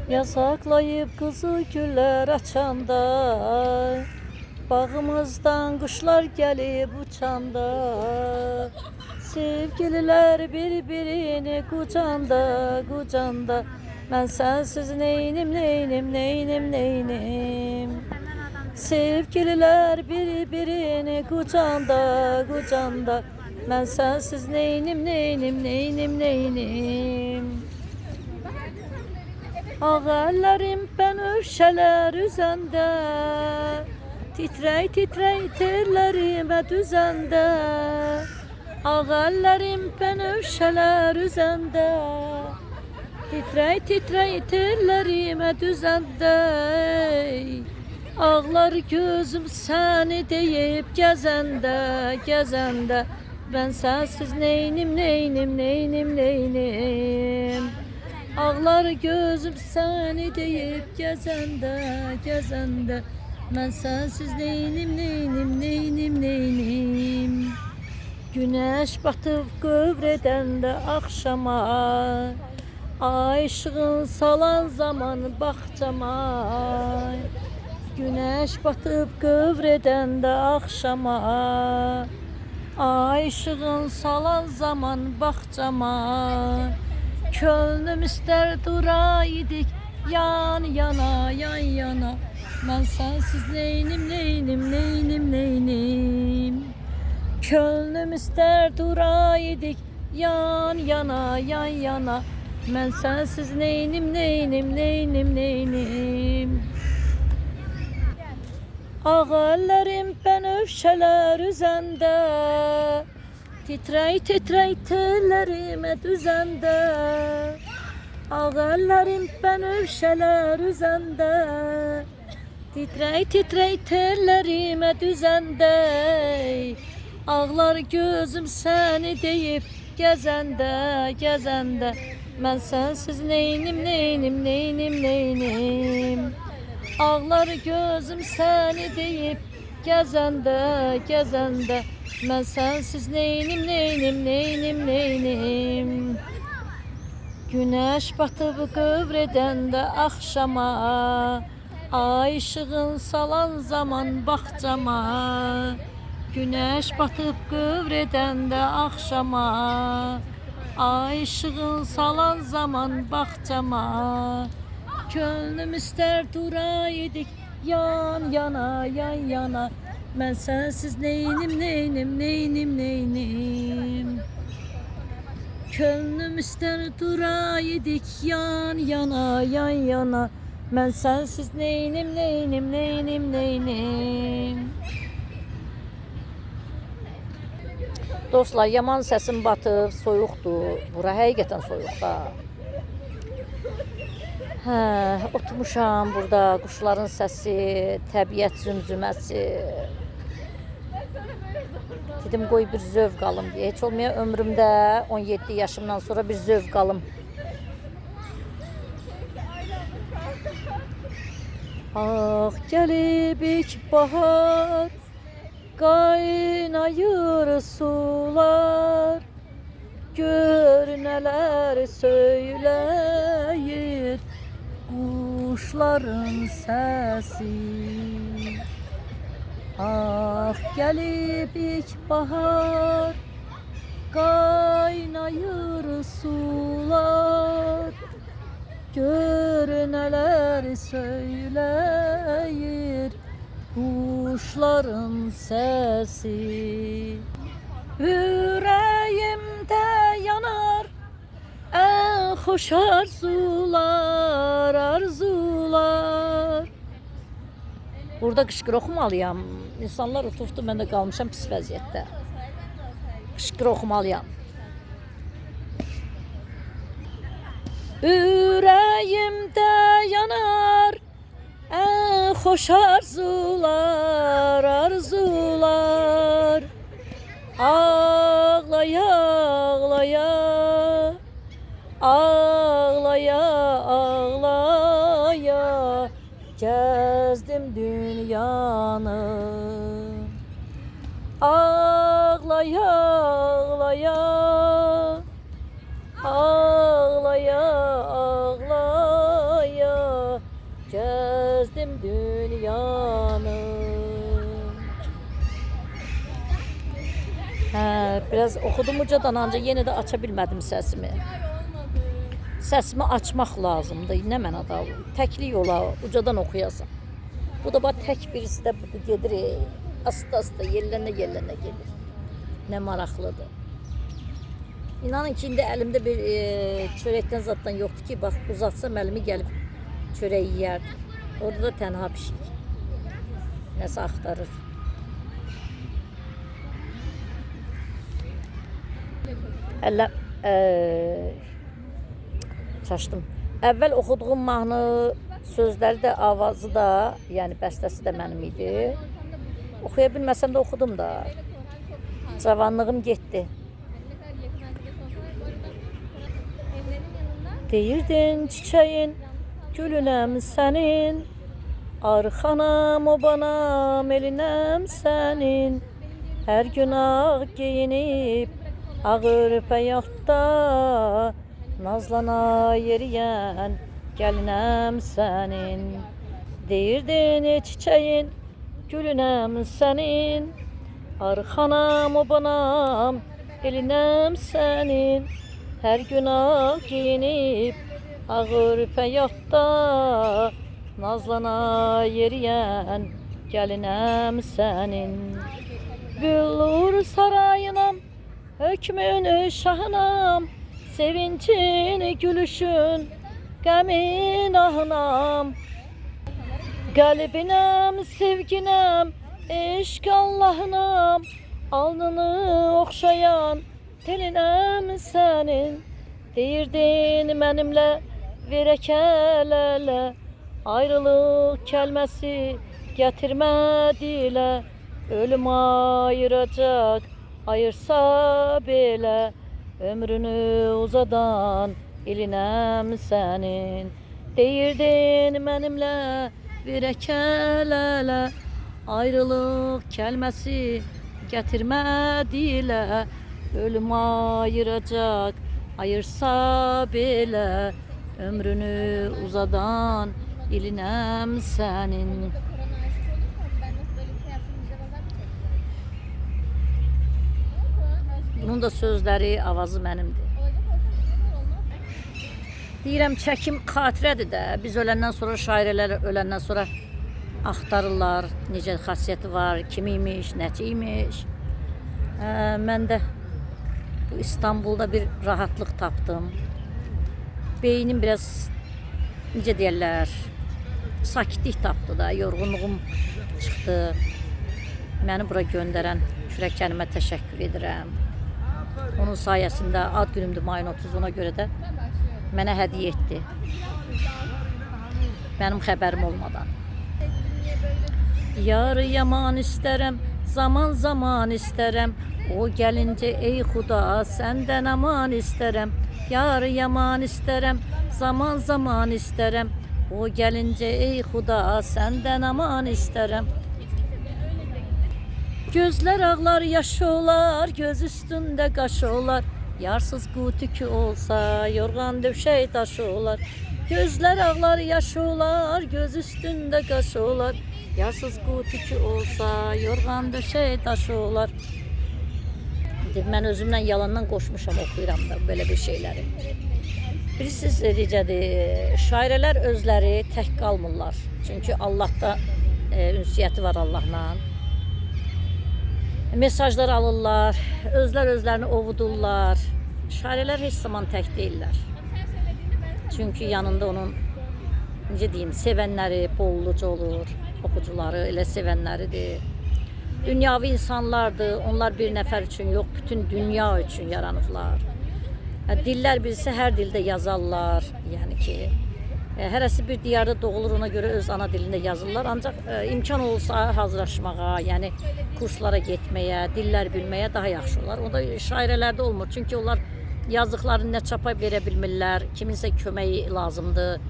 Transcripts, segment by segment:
Yasaklayıp kızıl güller açanda, bağımızdan kuşlar gelip uçanda, sevgililer birbirini kucanda kucanda, ben sensiz neynim neynim neynim neynim. Sevgililer birbirini kucanda kucanda, ben sensiz neynim neynim neynim neynim. Ağellerim benövşələr üzəndə, titrək titrək tellərimə düzəndə. Ağellerim benövşələr üzəndə, titrək titrək tellərimə düzəndə. Ağlar gözüm səni deyib gəzəndə, gəzəndə, ben sensiz neynim neynim neynim neynim. Ağlar gözüm səni deyib gəzəndə, gəzəndə, mən sensiz neynim neynim neynim neynim. Güneş batıb qövr edəndə axşama, ay ışığın salan zaman bağçama. Güneş batıb qövr edəndə axşama, ay ışığın salan zaman bağçama. Könlüm ister duraydık yan yana yan yana, ben sensiz neynim neynim neynim neynim. Könlüm ister duraydık yan yana yan yana, ben sensiz neynim neynim neynim neynim. Ağellerim benövşələr üzəndə, titrək titrək tellərimə düzəndə. Ağellerim benövşələr üzəndə, titrək titrək tellərimə düzəndə. Ağlar gözüm səni deyib gəzəndə, gəzəndə, mən sensiz neynim neynim neynim neynim. Ağlar gözüm səni deyib gəzəndə, gəzəndə, mən sensiz neynim neynim neynim neynim. Güneş batıb qövr edəndə axşama, ay ışığın salan zaman bağçama. Güneş batıb qövr edəndə axşama, ay ışığın salan zaman bağçama. Könlüm ister duraydık yan yana yan yana, ben sensiz neynim neynim neynim neynim. Könlüm ister duraydık yan yana yan yana, ben sensiz neynim neynim neynim neynim. Dostlar, yaman səsim batıb, soyuqdur. Bura həqiqətən soyuqda. Oturmuşam burada, kuşların səsi, təbiət zümzüməsi. Dedim qoy bir zövq alım diye. Heç olmaya ömrümdə 17 yaşımdan sonra bir zövq alım. Ah gəlib ilk bahar, qaynayır sular. Gör nələr söyləyir kuşların səsi. Ah gəlib ilk bahar, qaynayır sular. Gör nələr söyləyir kuşların səsi. Ürəyimdə yanar en hoş arzular, arzular. Burada qışqır oxumalıyam. İnsanlar oturdu, mən də qalmışam pis vəziyyətdə. Qışqır oxumalıyam. Ürəyimdə yanar en hoş arzular, arzular. Ağlaya ağlaya, ağlaya ağlaya, gezdim dünyanı. Ağlaya ağlaya, ağlaya ağlaya, gezdim dünyanı. Biraz oxudum ucadan, ancaq yenə də aça bilmədim səsimi. Səsimi açmaq lazımdır. Nə mənada? Təklik ola, ucadan oxuyasan. Bu da bax tək birisi də budur gedir. Asta-asta yellənə gedir. Nə maraqlıdır. İnanın ki, indi əlimdə bir çörəkdən zaddan yoxdur ki, bax uzatsam əlimi gəlib çörək yeyərdim. Orada da tənha pişik. Nəsə axtarır. Əllə çaşdım. Əvvəl oxuduğum mahnı sözləri də, avazı da, yəni bəstəsi də mənim idi. Oxuya bilməsəm də oxudum da. Cavanlığım getdi. Deyirdin çiçeğin, gülünəm sənin, arxanam, obanam, elinəm sənin. Hər gün ağ geyinib, ağır həyatda, nazlana yeriyən, gəlinəm sənin. Deyirdin çiçeğin, gülünəm sənin, arxanam, obanam, elinəm sənin. Hər gün ağ giyinib, ağır həyatda, nazlana yeriyən, gəlinəm sənin. Büllur sarayınam, hökmün şahınam, sevincin gülüşün, qəmin ahınam. Qəlbinəm, sevginəm, eşq Allahınam, alnını oxşayan, telinəm sənin. Deyirdin mənimlə verək əl-ələ, ayrılıq kəlməsi gətirmədi ilə. Ölüm ayıracaq, ayırsa belə, ömrünü uzadan ilinəm sənin. Deyirdin mənimlə verək əl-ələ, ayrılıq kəlməsi gətirmədi ilə. Ölüm ayıracaq, ayırsa belə, ömrünü uzadan ilinəm sənin. Bunun da sözləri, avazı mənimdir. Deyirəm, çəkim xatirədir də. Biz öləndən sonra, şairələr öləndən sonra axtarırlar, necə xasiyyəti var, kim imiş, nəçi imiş. Mən də bu İstanbulda bir rahatlıq tapdım. Beynim biraz, necə deyərlər, sakitlik tapdı da, yorğunluğum çıxdı. Məni bura göndərən Kürək kəlimə təşəkkür edirəm. Onun sayəsində ad günümdür mayın 30-una görə də mənə hədiyyə etdi. Mənim xəbərim olmadan. Yar yaman istərəm, zaman zaman istərəm. O gəlincə ey Xuda, səndən aman istərəm. Yar yaman istərəm, zaman zaman istərəm. O gəlincə ey Xuda, səndən aman istərəm. Gözlər ağlar, yaş olar, göz üstündə qaş olar. Yarsız qutükü olsa, yorğan döşək daşı olar. Gözlər ağlar, yaş olar, göz üstündə qaş olar. Yarsız qutükü olsa, yorğan döşək daşı olar. Mən özümdən yalandan qoşmuşam, oxuyuram da belə bir şeyləri. Bilirsiniz necədir, şairələr özləri tək qalmırlar. Çünki Allahda ünsiyyəti var Allahla. Mesajlar alırlar, özlərini ovudurlar. Şairələr heç zaman tək deyirlər. Çünki yanında onun, necə deyim, sevənləri bolluca olur, oxucuları elə sevənləridir. Dünyavi insanlardır, onlar bir nəfər üçün yox, bütün dünya üçün yaranıblar. Dillər bilsə hər dildə yazarlar, yəni ki, hərəsi bir diyarda doğulur, ona görə öz ana dilində yazırlar. Ancaq imkan olsa hazırlaşmağa, yəni kurslara getməyə, dillər bilməyə daha yaxşı olar. O da şairələrdə olmur, çünki onlar yazdıqlarını nə çapa verə bilmirlər, kiminsə köməyi lazımdır.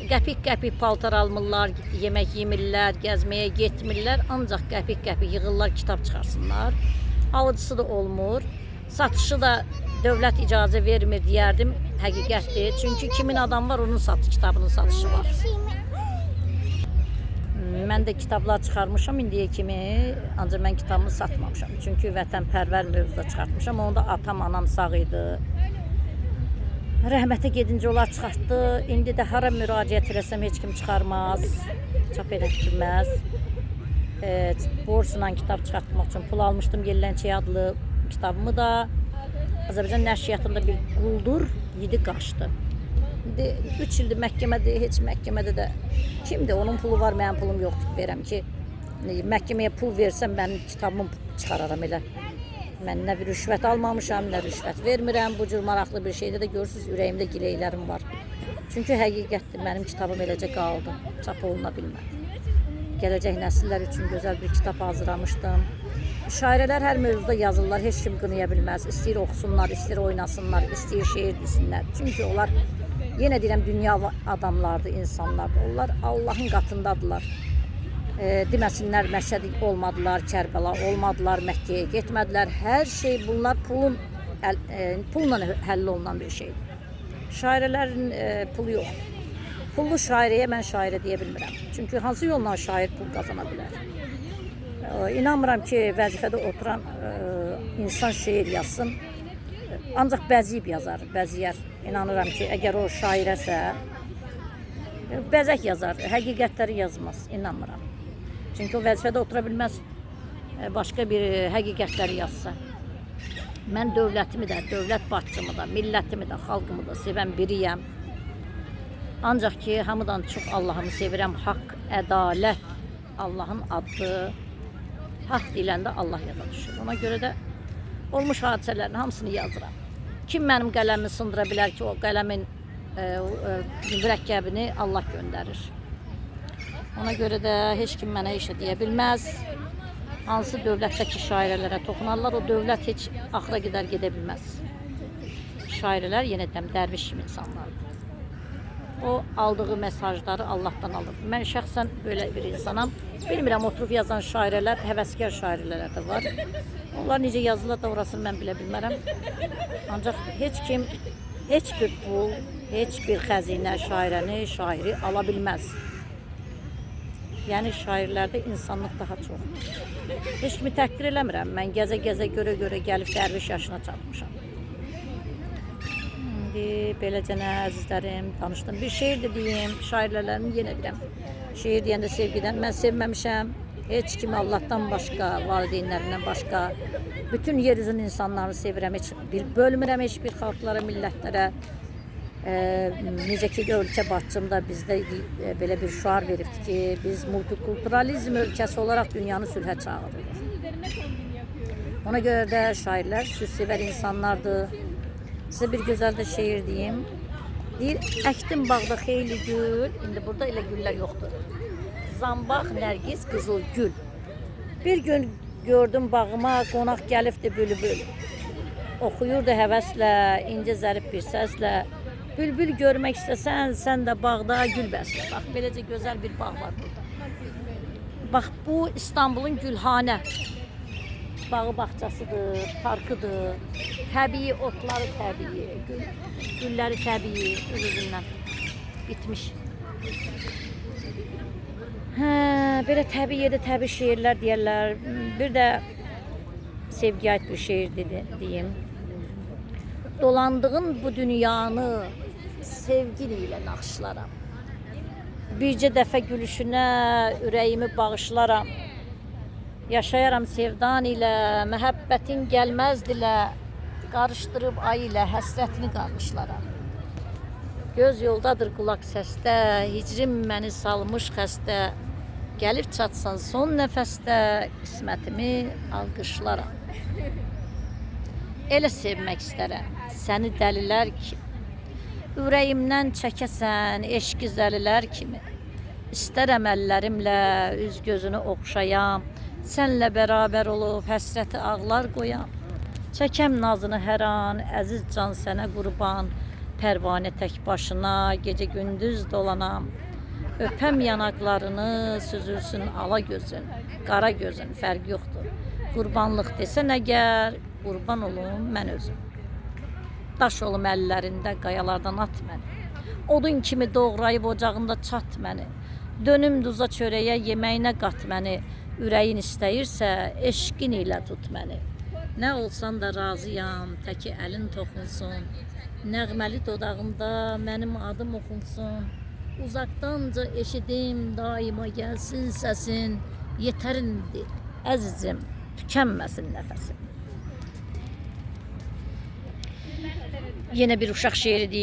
Qəpik-qəpik paltar almırlar, yemək yemirlər, gəzməyə getmirlər, ancaq qəpik-qəpik yığırlar, kitab çıxarsınlar. Alıcısı da olmur, satışı da dövlət icazə vermir deyərdim, həqiqətdir. Çünki kimin adam var, onun kitabının satışı var. Mən də kitablar çıxarmışam indiyə kimi, ancaq mən kitabımı satmamışam. Çünki vətənpərvər mövzuda çıxartmışam. Onda atam, anam sağ idi. Rəhmətə gedincə onlar çıxartdı. İndi də hara müraciət eləsəm heç kim çıxarmaz, çap etdirməz. Borcla kitab çıxartmaq üçün pul almışdım. Yelləncəyə adlı kitabımı da Azərbaycan nəşriyyatında bir quldur yedi qaçdı. 3 ildir məhkəmədir, heç məhkəmədə də kimdir? Onun pulu var, mənim pulum yoxdur. Verəm ki, məhkəməyə pul versəm mənim kitabımı çıxararam elə. Mən nə bir rüşvət almamışam, nə rüşvət vermirəm. Bu cür maraqlı bir şeydə də görürsünüz, ürəyimdə gileylərim var. Çünki həqiqətdir, mənim kitabım eləcə qaldı, çap oluna bilmədi. Gələcək nəsillər üçün gözəl bir kitab hazırlamışdım. Şairələr hər mövzuda yazırlar, heç kim qınaya bilməz. İstəyir oxusunlar, istəyir oynasınlar, istəyir şeir desinlər. Çünki onlar, yenə deyirəm, dünya adamlardır, insanlardır. Onlar Allahın qatındadılar. Deməsinlər Məşəd olmadılar, Kərbəla olmadılar, Məkkəyə getmədilər. Hər şey bunlar pulla həll olunan bir şeydir. Şairələrin pulu yoxdur. Pullu şairəyə mən şairə deyə bilmirəm. Çünki hansı yolla şair pul qazana bilər? İnanmıram ki, vəzifədə oturan insan şeir yazsın. Ancaq bəziyib yazar, bəziyər. İnanıram ki, əgər o şairəsə, bəzək yazar, həqiqətləri yazmaz, inanmıram. Çünki o vəzifədə otura bilməz, başqa bir həqiqətləri yazsa. Mən dövlətimi də, dövlət başçımı da, millətimi də, xalqımı da sevən biriyəm. Ancaq ki, hamıdan çox Allahımı sevirəm, haqq, ədalət, Allahın adı, haqq deyiləndə Allah yada düşür. Ona görə də olmuş hadisələrin hamısını yazıram. Kim mənim qələmimi sındıra bilər ki, o qələmin mürəkkəbini Allah göndərir. Ona görə də heç kim mənə işə deyə bilməz. Hansı dövlətdəki şairələrə toxunarlar, o dövlət heç axıra qədər gedə bilməz. Şairələr yenə də dərviş kimi insanlardır. O aldığı mesajları Allah'tan alır. Mən şəxsən belə bir insanam. Bilmirəm, oturub yazan şairələr, həvəskar şairələr də var. Onlar necə yazırlar da orasını mən bilə bilmərəm. Ancaq heç kim, heç bir pul, heç bir xəzinə şairəni, şairi ala bilməz. Yəni şairlərdə insanlıq daha çox. Heç kimi təhqir eləmirəm. Mən gəzə-gəzə, görə-görə gəlib dərviş yaşına çatmışam. Beləcənə əzizlərim, danışdım. Bir şeir də deyim, şairlərini yenə deyirəm. Şeir deyəndə sevgidən mən sevməmişəm. Heç kimi Allah'tan başqa, valideynlərindən başqa. Bütün yeryüzünün insanlarını sevirəm. Heç bir bölmürəm heç bir xalqlara, millətlərə. Necə ki, ölkə başçımda bizdə belə bir şuar veribdir ki, biz multikulturalizm ölkəsi olaraq dünyanı sülhə çağırırıq. Ona görə də şairlər sülhsevər insanlardır. Sizə bir gözəl də şeir deyim. Deyir, əkdim bağda xeyli gül, indi burada elə güllər yoxdur. Zambaq, nərgiz, qızıl gül. Bir gün gördüm bağıma, qonaq gəlibdi bülbül. Oxuyurdu həvəslə, incə zərif bir səslə. Bülbül görmək istəsən, sən də bağda gül bəslə. Bax, beləcə gözəl bir bağ var burada. Bax, bu İstanbulun Gülhanə. Bağı bağçasıdır, parkıdır, təbii, otları təbii, gülləri təbii, öz-özündən bitmiş. Belə təbii yerdə təbii şeirlər deyərlər. Bir də sevgiyə aid bir şeir deyim. Dolandığın bu dünyanı sevgili ilə naxışlaram. Bircə dəfə gülüşünə ürəyimi bağışlaram. Yaşayaram sevdan ilə, məhəbbətin gəlməz dilə, qarışdırıb ay ilə həsrətini qarmışlaram. Göz yoldadır qulaq səsdə, hicrim məni salmış xəstə, gəlib çatsan son nəfəsdə, qismətimi alqışlaram. Elə sevmək istərəm, səni dəlilər kimi, ürəyimdən çəkəsən eşqi zəlilər kimi, istərəm əllərimlə üz gözünü oxşayam, sənlə bərabər olub həsrəti ağlar qoyam. Çəkəm nazını hər an, əziz can sənə qurban, pərvanə tək başına, gecə gündüz dolanam. Öpəm yanaqlarını, süzülsün ala gözün, qara gözün, fərq yoxdur. Qurbanlıq desən əgər, qurban olum mən özüm. Daş olum əllərində, qayalardan at məni. Odun kimi doğrayıb ocağında çat məni. Dönüm duza çörəyə yeməyinə qat məni. Ürəyin istəyirsə, eşqin ilə tut məni. Nə olsan da razıyam, təki əlin toxunsun. Nəğməli dodağımda mənim adım oxunsun. Uzaqdanca eşidim, daima gəlsin səsin. Yetərindir, əzizim, tükənməsin nəfəsim. Yine bir uşaq şeiri deyim.